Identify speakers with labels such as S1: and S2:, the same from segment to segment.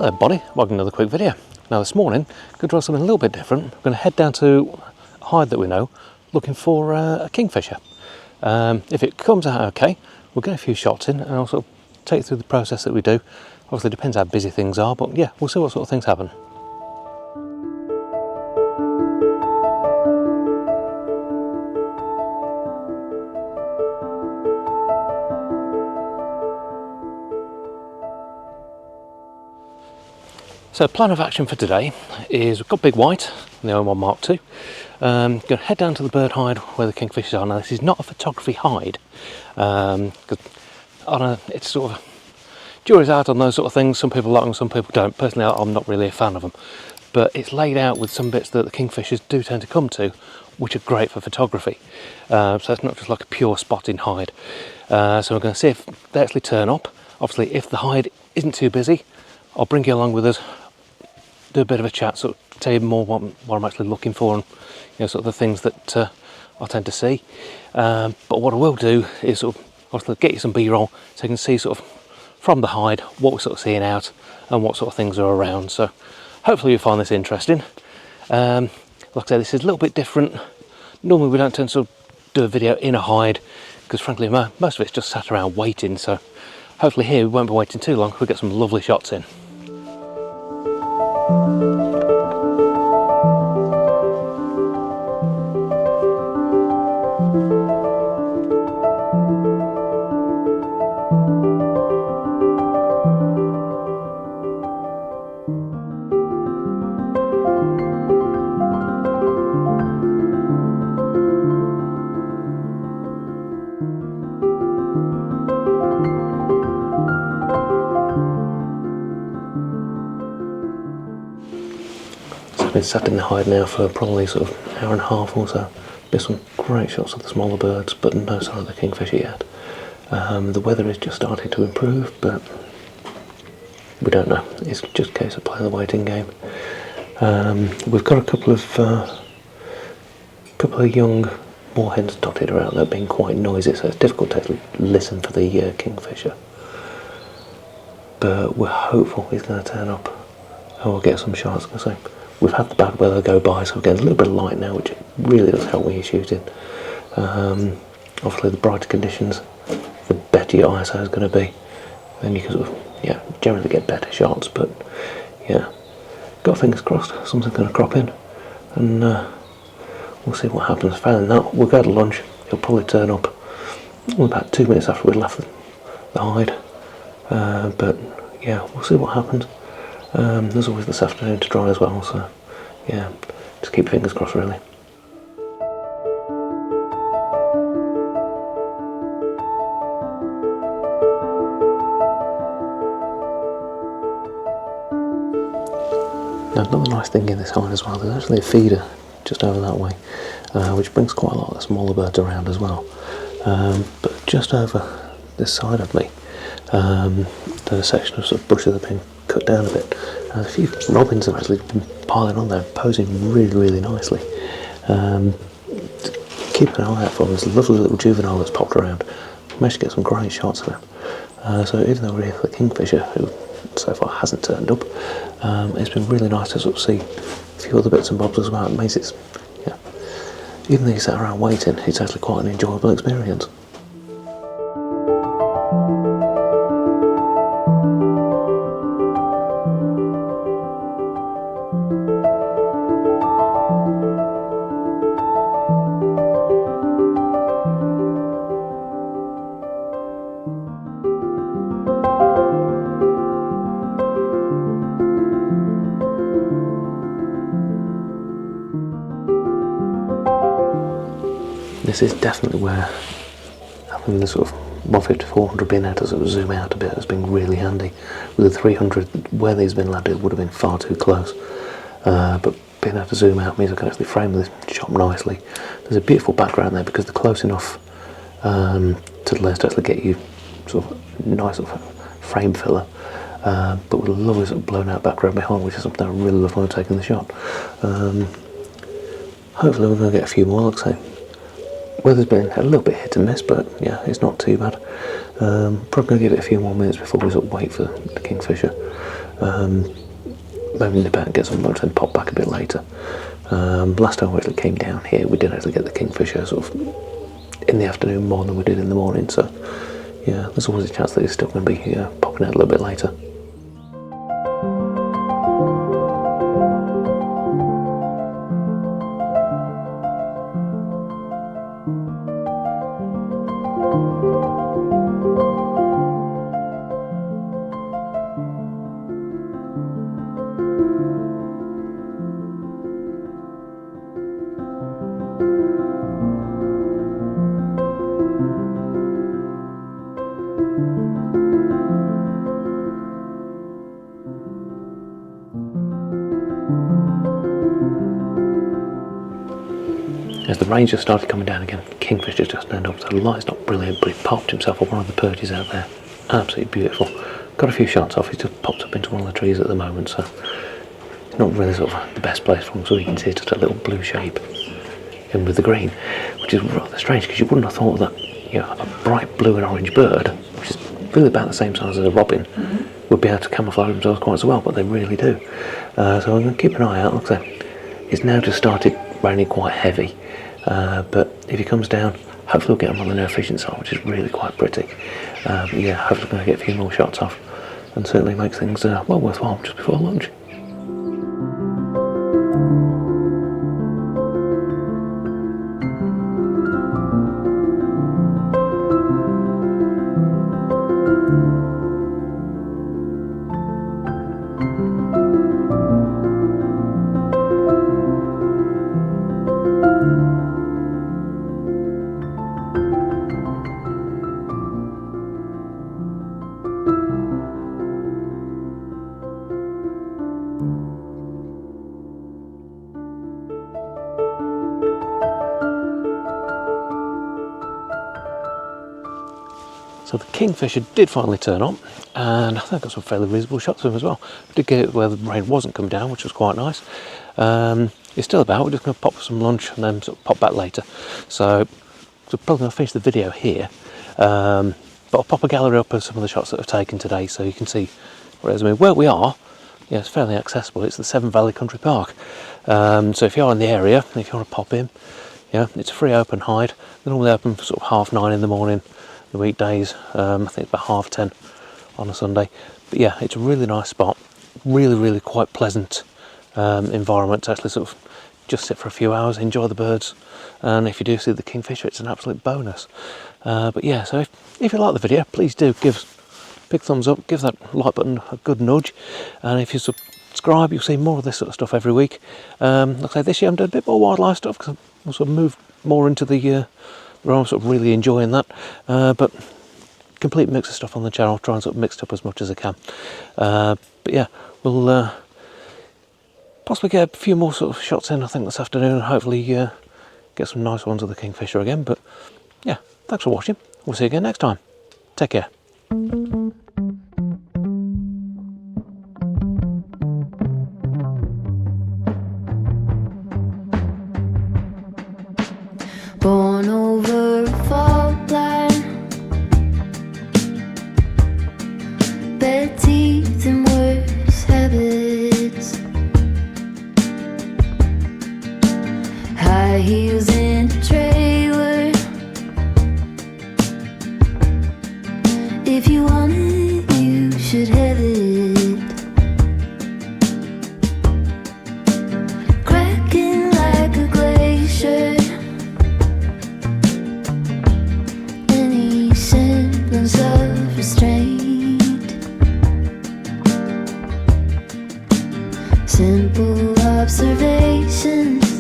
S1: Hello everybody, welcome to another quick video. Now this morning, I'm going to try something a little bit different. I'm going to head down to a hide that we know, looking for a kingfisher. If it comes out okay, we'll get a few shots in and I'll sort of take you through the process that we do. Obviously it depends how busy things are, but yeah, we'll see what sort of things happen. So plan of action for today is we've got big white, the O1 Mark II. Going to head down to the bird hide where the kingfishers are. Now this is not a photography hide, because it's sort of, jury's out on those sort of things. Some people like them, some people don't. Personally, I'm not really a fan of them. But it's laid out with some bits that the kingfishers do tend to come to, which are great for photography. So it's not just like a pure spotting hide. So we're going to see if they actually turn up. Obviously, if the hide isn't too busy, I'll bring you along with us, do a bit of a chat, sort of tell you more what I'm actually looking for, and sort of the things that I tend to see. But what I will do is sort of obviously get you some B-roll so you can see sort of from the hide what we're sort of seeing out and what sort of things are around. So hopefully you find this interesting. Like I said, this is a little bit different. Normally we don't tend to sort of do a video in a hide because frankly most of it's just sat around waiting. So hopefully here we won't be waiting too long. We'll get some lovely shots in. I've been sat in the hide now for probably sort of an hour and a half or so. There's some great shots of the smaller birds, but no sign of the kingfisher yet. The weather is just starting to improve, but we don't know. It's just a case of playing the waiting game. We've got a couple of young moorhens dotted around that being quite noisy, so it's difficult to actually listen for the kingfisher. But we're hopeful he's going to turn up and we'll get some shots. So we've had the bad weather go by, so we're getting a little bit of light now, which really does help when you're shooting. Obviously the brighter conditions, the better your ISO is going to be. Then you can sort of, generally get better shots, but yeah, got fingers crossed, something's going to crop in, and we'll see what happens. Failing that, we'll go to lunch. He'll probably turn up about 2 minutes after we'd left the hide, but yeah, we'll see what happens. There's always this afternoon to dry as well, so yeah, just keep fingers crossed really. Now another nice thing in this hide as well, there's actually a feeder just over that way, which brings quite a lot of the smaller birds around as well. But just over this side of me, there's a section of sort of bushes that have been cut down a bit. A few robins have actually been piling on there, posing really, really nicely. Keep an eye out for them. There's a lovely little juvenile that's popped around. Managed to get some great shots of him. So even though we're here for the kingfisher, who so far hasn't turned up, it's been really nice to sort of see a few other bits and bobs as well. It makes it, even though you sat around waiting, it's actually quite an enjoyable experience. This is definitely where having the sort of 150-400 being able to sort of zoom out a bit has been really handy. With the 300, where these have been landed, it would have been far too close. But being able to zoom out means I can actually frame this shot nicely. There's a beautiful background there because they're close enough to the lens to actually get you sort of nice sort of frame filler. But with a lovely sort of blown out background behind, which is something I really love when I'm taking the shot. Hopefully we're going to get a few more, like I say. Weather's been a little bit hit and miss, but yeah, it's not too bad. Probably going to give it a few more minutes before we sort of wait for the kingfisher. Maybe nip out and get some lunch and pop back a bit later. Last time we actually came down here, we did actually get the kingfisher sort of in the afternoon more than we did in the morning, so yeah, there's always a chance that it's still going to be popping out a little bit later. As the rain just started coming down again, Kingfisher just turned up, so the light's not brilliant, but he popped himself up one of the perches out there. Absolutely beautiful. Got a few shots off, he's just popped up into one of the trees at the moment, so it's not really sort of the best place for him, so you can see just a little blue shape in with the green, which is rather strange because you wouldn't have thought that, you know, a bright blue and orange bird, which is really about the same size as a robin, would be able to camouflage themselves quite so well, but they really do. So I'm going to keep an eye out. Like I said, it's now just started raining quite heavy. But if he comes down, hopefully we'll get him on the no fishing side, which is really quite pretty. Yeah, hopefully we're going to get a few more shots off and certainly make things well worthwhile just before lunch. So the kingfisher did finally turn up, and I think I got some fairly reasonable shots of him as well. We did get it where the rain wasn't coming down, which was quite nice. It's still about, we're just going to pop for some lunch and then sort of pop back later. So probably going to finish the video here, but I'll pop a gallery up of some of the shots that I've taken today so you can see where it is. I mean, where we are, yeah, it's fairly accessible. It's the Severn Valley Country Park. So if you're in the area, if you want to pop in, yeah, it's a free open hide. They're normally open for sort of 9:30 in the morning. The weekdays, I think it's about 10:30 on a Sunday. But yeah, it's a really nice spot, really quite pleasant environment to actually sort of just sit for a few hours, enjoy the birds, and if you do see the kingfisher, it's an absolute bonus. But yeah, so if you like the video, please do give us a big thumbs up, give that like button a good nudge, and if you subscribe, you'll see more of this sort of stuff every week. Like I say, this year I'm doing a bit more wildlife stuff because I've sort of moved more into the where I'm sort of really enjoying that, but complete mix of stuff on the channel, try and sort of mix it up as much as I can. But yeah, we'll possibly get a few more sort of shots in I think this afternoon, and hopefully get some nice ones of the kingfisher again. But yeah, thanks for watching, we'll see you again next time, take care.
S2: Born over a fault line, bad teeth and worse habits, high heels in a trailer. If you want it, you should have it. Cracking like a glacier, semblance of restraint. Simple observations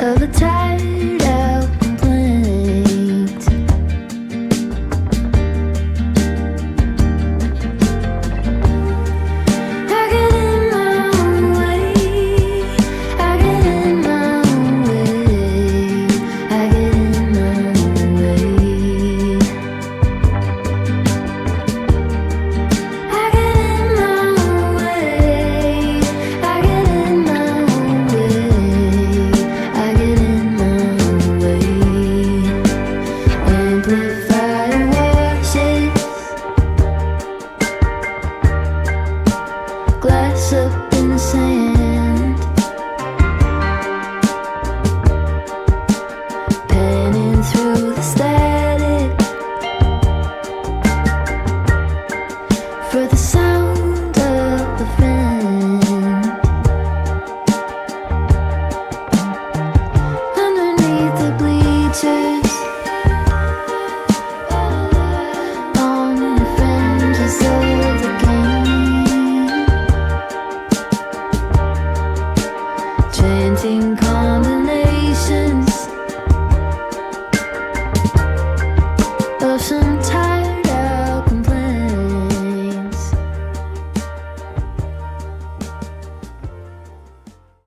S2: of a tired out complaint. I get in my own way, I get in my own way, I get in my own way, I get in my own way, I get in my own way, I get in my chanting conversation.